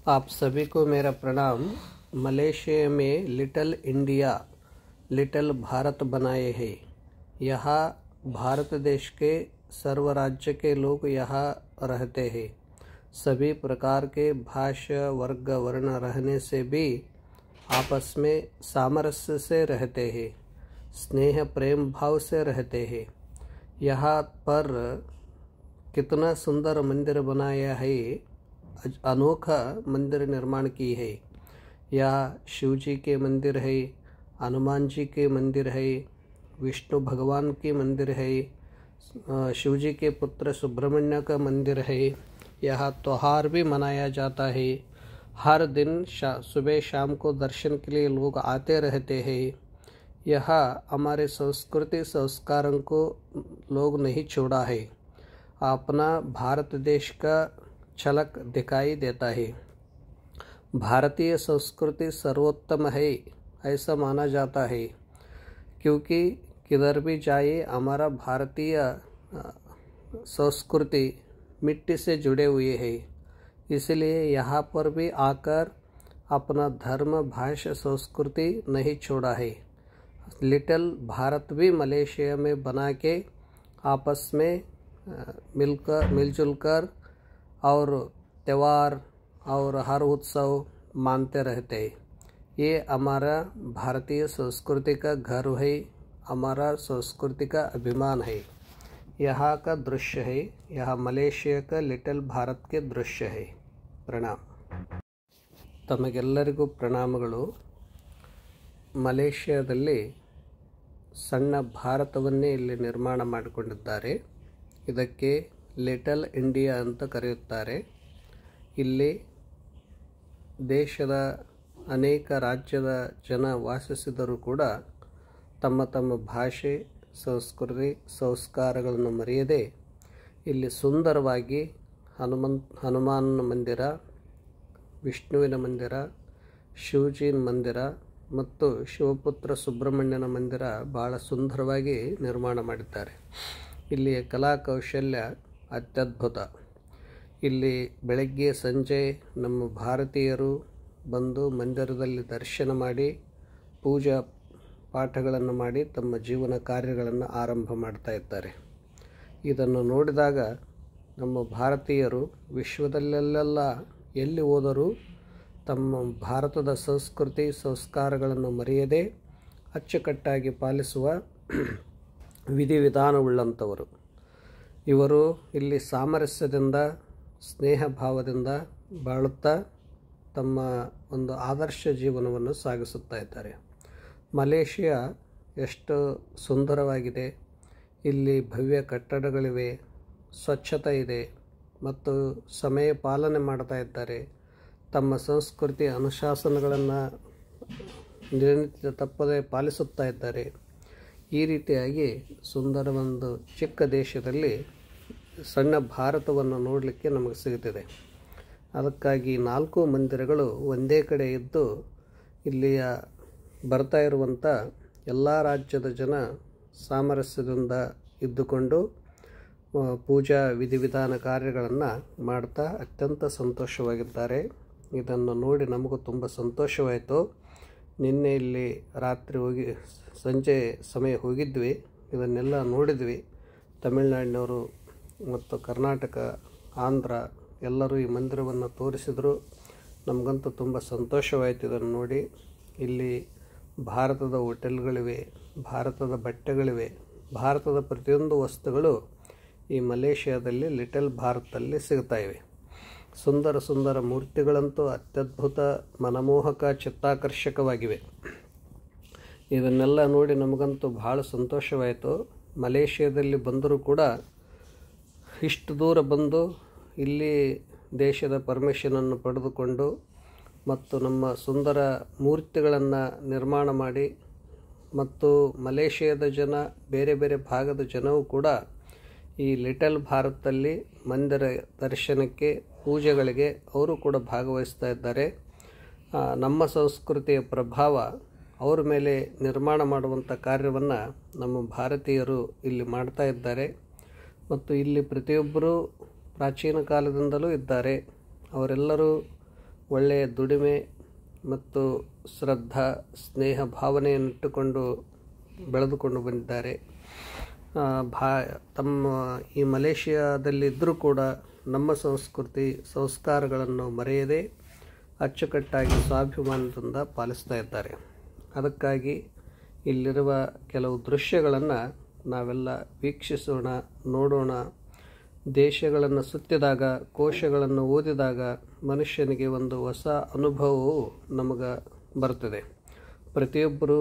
आप सभी को मेरा प्रणाम। मलेशिया में लिटिल इंडिया लिटिल भारत बनाए हैं। यहाँ भारत देश के सर्व राज्य के लोग यहाँ रहते हैं। सभी प्रकार के भाषा वर्ग वर्ण रहने से भी आपस में सामरस्य से रहते हैं, स्नेह प्रेम भाव से रहते हैं। यहाँ पर कितना सुंदर मंदिर बनाया है, अनोखा मंदिर निर्माण की है। यहाँ शिव जी के मंदिर है, हनुमान जी के मंदिर है, विष्णु भगवान के मंदिर है, शिव जी के पुत्र सुब्रमण्य का मंदिर है। यहाँ त्योहार भी मनाया जाता है। हर दिन सुबह शाम को दर्शन के लिए लोग आते रहते हैं। यहाँ हमारे संस्कृति संस्कारों को लोग नहीं छोड़ा है। अपना भारत देश का झलक दिखाई देता है। भारतीय संस्कृति सर्वोत्तम है ऐसा माना जाता है, क्योंकि किधर भी जाए हमारा भारतीय संस्कृति मिट्टी से जुड़े हुए है। इसलिए यहाँ पर भी आकर अपना धर्म भाषा संस्कृति नहीं छोड़ा है। लिटिल भारत भी मलेशिया में बना के आपस में मिलजुल कर और त्यौहार और हर उत्सव मानते रहते हैं। ये हमारा भारतीय संस्कृति का गर्व है, हमारा संस्कृति का अभिमान है। यहाँ का दृश्य है, यहाँ मलेशिया का लिटिल भारत के दृश्य है। ಪ್ರಣಾಮ. ತಮಗೆಲ್ಲರಿಗೂ ಪ್ರಣಾಮಗಳು. ಮಲೇಷ್ಯಾದಲ್ಲಿ ಸಣ್ಣ ಭಾರತವನ್ನೇ ಇಲ್ಲಿ ನಿರ್ಮಾಣ ಮಾಡಿಕೊಂಡಿದ್ದಾರೆ. ಇದಕ್ಕೆ ಲಿಟಲ್ ಇಂಡಿಯಾ ಅಂತ ಕರೆಯುತ್ತಾರೆ. ಇಲ್ಲಿ ದೇಶದ ಅನೇಕ ರಾಜ್ಯದ ಜನ ವಾಸಿಸಿದರೂ ಕೂಡ ತಮ್ಮ ತಮ್ಮ ಭಾಷೆ ಸಂಸ್ಕೃತಿ ಸಂಸ್ಕಾರಗಳನ್ನು ಮರೆಯದೆ ಇಲ್ಲಿ ಸುಂದರವಾಗಿ ಹನುಮಾನ್ ಮಂದಿರ, ವಿಷ್ಣುವಿನ ಮಂದಿರ, ಶಿವಜಿನ ಮಂದಿರ ಮತ್ತು ಶಿವಪುತ್ರ ಸುಬ್ರಹ್ಮಣ್ಯನ ಮಂದಿರ ಭಾಳ ಸುಂದರವಾಗಿ ನಿರ್ಮಾಣ ಮಾಡಿದ್ದಾರೆ. ಇಲ್ಲಿಯ ಕಲಾ ಕೌಶಲ್ಯ ಅತ್ಯದ್ಭುತ. ಇಲ್ಲಿ ಬೆಳಗ್ಗೆ ಸಂಜೆ ನಮ್ಮ ಭಾರತೀಯರು ಬಂದು ಮಂದಿರದಲ್ಲಿ ದರ್ಶನ ಮಾಡಿ ಪೂಜಾ ಪಾಠಗಳನ್ನು ಮಾಡಿ ತಮ್ಮ ಜೀವನ ಕಾರ್ಯಗಳನ್ನು ಆರಂಭ ಮಾಡ್ತಾ ಇದ್ದಾರೆ. ಇದನ್ನು ನೋಡಿದಾಗ ನಮ್ಮ ಭಾರತೀಯರು ವಿಶ್ವದಲ್ಲೆಲ್ಲ ಎಲ್ಲಿ ಹೋದರೂ ತಮ್ಮ ಭಾರತದ ಸಂಸ್ಕೃತಿ ಸಂಸ್ಕಾರಗಳನ್ನು ಮರೆಯದೆ ಅಚ್ಚುಕಟ್ಟಾಗಿ ಪಾಲಿಸುವ ವಿಧಿವಿಧಾನವುಳ್ಳಂಥವರು. ಇವರು ಇಲ್ಲಿ ಸಾಮರಸ್ಯದಿಂದ ಸ್ನೇಹ ಭಾವದಿಂದ ಬಾಳುತ್ತಾ ತಮ್ಮ ಒಂದು ಆದರ್ಶ ಜೀವನವನ್ನು ಸಾಗಿಸುತ್ತಾ ಇದ್ದಾರೆ. ಮಲೇಷಿಯಾ ಎಷ್ಟು ಸುಂದರವಾಗಿದೆ. ಇಲ್ಲಿ ಭವ್ಯ ಕಟ್ಟಡಗಳಿವೆ, ಸ್ವಚ್ಛತೆ ಇದೆ ಮತ್ತು ಸಮಯ ಪಾಲನೆ ಮಾಡ್ತಾ ಇದ್ದಾರೆ. ತಮ್ಮ ಸಂಸ್ಕೃತಿ ಅನುಶಾಸನಗಳನ್ನು ದಿನನಿತ್ಯ ತಪ್ಪದೆ ಪಾಲಿಸುತ್ತಾ ಇದ್ದಾರೆ. ಈ ರೀತಿಯಾಗಿ ಸುಂದರ ಒಂದು ಚಿಕ್ಕ ದೇಶದಲ್ಲಿ ಸಣ್ಣ ಭಾರತವನ್ನು ನೋಡಲಿಕ್ಕೆ ನಮಗೆ ಸಿಗುತ್ತಿದೆ. ಅದಕ್ಕಾಗಿ 4 ಮಂದಿರಗಳು ಒಂದೇ ಕಡೆ ಇದ್ದು ಇಲ್ಲಿಯ ಬರ್ತಾ ಇರುವಂಥ ಎಲ್ಲ ರಾಜ್ಯದ ಜನ ಸಾಮರಸ್ಯದಿಂದ ಇದ್ದುಕೊಂಡು ಪೂಜಾ ವಿಧಿವಿಧಾನ ಕಾರ್ಯಗಳನ್ನು ಮಾಡ್ತಾ ಅತ್ಯಂತ ಸಂತೋಷವಾಗಿದ್ದಾರೆ. ಇದನ್ನು ನೋಡಿ ನಮಗೂ ತುಂಬ ಸಂತೋಷವಾಯಿತು. ನಿನ್ನೆ ಇಲ್ಲಿ ರಾತ್ರಿ ಸಂಜೆ ಸಮಯ ಹೋಗಿದ್ವಿ, ಇದನ್ನೆಲ್ಲ ನೋಡಿದ್ವಿ. ತಮಿಳುನಾಡಿನವರು ಮತ್ತು ಕರ್ನಾಟಕ, ಆಂಧ್ರ ಎಲ್ಲರೂ ಈ ಮಂದಿರವನ್ನು ತೋರಿಸಿದರು. ನಮಗಂತೂ ತುಂಬ ಸಂತೋಷವಾಯಿತು ಇದನ್ನು ನೋಡಿ. ಇಲ್ಲಿ ಭಾರತದ ಹೋಟೆಲ್ಗಳಿವೆ, ಭಾರತದ ಬಟ್ಟೆಗಳಿವೆ, ಭಾರತದ ಪ್ರತಿಯೊಂದು ವಸ್ತುಗಳು ಈ ಮಲೇಷಿಯಾದಲ್ಲಿ ಲಿಟಲ್ ಭಾರತದಲ್ಲಿ ಸಿಗ್ತಾ ಇವೆ. ಸುಂದರ ಸುಂದರ ಮೂರ್ತಿಗಳಂತೂ ಅತ್ಯದ್ಭುತ, ಮನಮೋಹಕ, ಚಿತ್ತಾಕರ್ಷಕವಾಗಿವೆ. ಇದನ್ನೆಲ್ಲ ನೋಡಿ ನಮಗಂತೂ ಭಾಳ ಸಂತೋಷವಾಯಿತು. ಮಲೇಷಿಯಾದಲ್ಲಿ ಬಂದರೂ ಕೂಡ ಇಷ್ಟು ದೂರ ಬಂದು ಇಲ್ಲಿ ದೇಶದ ಪರ್ಮಿಷನನ್ನು ಪಡೆದುಕೊಂಡು ಮತ್ತು ನಮ್ಮ ಸುಂದರ ಮೂರ್ತಿಗಳನ್ನು ನಿರ್ಮಾಣ ಮಾಡಿ ಮತ್ತು ಮಲೇಷಿಯಾದ ಜನ ಬೇರೆ ಬೇರೆ ಭಾಗದ ಜನವು ಕೂಡ ಈ ಲಿಟಲ್ ಭಾರತದಲ್ಲಿ ಮಂದಿರ ದರ್ಶನಕ್ಕೆ ಪೂಜೆಗಳಿಗೆ ಅವರು ಕೂಡ ಭಾಗವಹಿಸ್ತಾ ಇದ್ದಾರೆ. ನಮ್ಮ ಸಂಸ್ಕೃತಿಯ ಪ್ರಭಾವ ಅವ್ರ ಮೇಲೆ ನಿರ್ಮಾಣ ಮಾಡುವಂಥ ಕಾರ್ಯವನ್ನು ನಮ್ಮ ಭಾರತೀಯರು ಇಲ್ಲಿ ಮಾಡ್ತಾ ಇದ್ದಾರೆ. ಮತ್ತು ಇಲ್ಲಿ ಪ್ರತಿಯೊಬ್ಬರೂ ಪ್ರಾಚೀನ ಕಾಲದಿಂದಲೂ ಇದ್ದಾರೆ. ಅವರೆಲ್ಲರೂ ಒಳ್ಳೆಯ ದುಡಿಮೆ ಮತ್ತು ಶ್ರದ್ಧಾ ಸ್ನೇಹ ಭಾವನೆಯನ್ನಿಟ್ಟುಕೊಂಡು ಬೆಳೆದುಕೊಂಡು ಬಂದಿದ್ದಾರೆ. ತಮ್ಮ ಈ ಮಲೇಷಿಯಾದಲ್ಲಿದ್ದರೂ ಕೂಡ ನಮ್ಮ ಸಂಸ್ಕೃತಿ ಸಂಸ್ಕಾರಗಳನ್ನು ಮರೆಯದೆ ಅಚ್ಚುಕಟ್ಟಾಗಿ ಸ್ವಾಭಿಮಾನದಿಂದ ಪಾಲಿಸ್ತಾ ಇದ್ದಾರೆ. ಅದಕ್ಕಾಗಿ ಇಲ್ಲಿರುವ ಕೆಲವು ದೃಶ್ಯಗಳನ್ನು ನಾವೆಲ್ಲ ವೀಕ್ಷಿಸೋಣ, ನೋಡೋಣ. ದೇಶಗಳನ್ನು ಸುತ್ತಿದಾಗ, ಕೋಶಗಳನ್ನು ಓದಿದಾಗ ಮನುಷ್ಯನಿಗೆ ಒಂದು ಹೊಸ ಅನುಭವವು ನಮಗೆ ಬರ್ತದೆ. ಪ್ರತಿಯೊಬ್ಬರೂ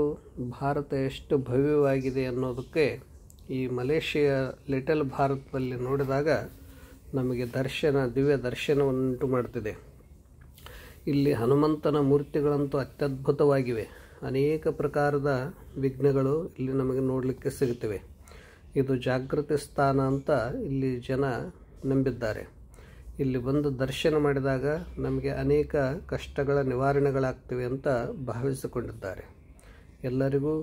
ಭಾರತ ಎಷ್ಟು ಭವ್ಯವಾಗಿದೆ ಅನ್ನೋದಕ್ಕೆ ಈ ಮಲೇಷಿಯಾ ಲಿಟಲ್ ಭಾರತದಲ್ಲಿ ನೋಡಿದಾಗ ನಮಗೆ ದಿವ್ಯ ದರ್ಶನವನ್ನುಂಟು ಮಾಡ್ತಿದೆ. ಇಲ್ಲಿ ಹನುಮಂತನ ಮೂರ್ತಿಗಳಂತೂ ಅತ್ಯದ್ಭುತವಾಗಿವೆ. ಅನೇಕ ಪ್ರಕಾರದ ವಿಘ್ನಗಳು ಇಲ್ಲಿ ನಮಗೆ ನೋಡಲಿಕ್ಕೆ ಸಿಗುತ್ತವೆ. ಇದು ಜಾಗೃತಿ ಸ್ಥಾನ ಅಂತ ಇಲ್ಲಿ ಜನ ನಂಬಿದ್ದಾರೆ. ಇಲ್ಲಿ ಬಂದು ದರ್ಶನ ಮಾಡಿದಾಗ ನಮಗೆ ಅನೇಕ ಕಷ್ಟಗಳ ನಿವಾರಣೆಗಳಾಗ್ತವೆ ಅಂತ ಭಾವಿಸಿಕೊಂಡಿದ್ದಾರೆ. ಎಲ್ಲರಿಗೂ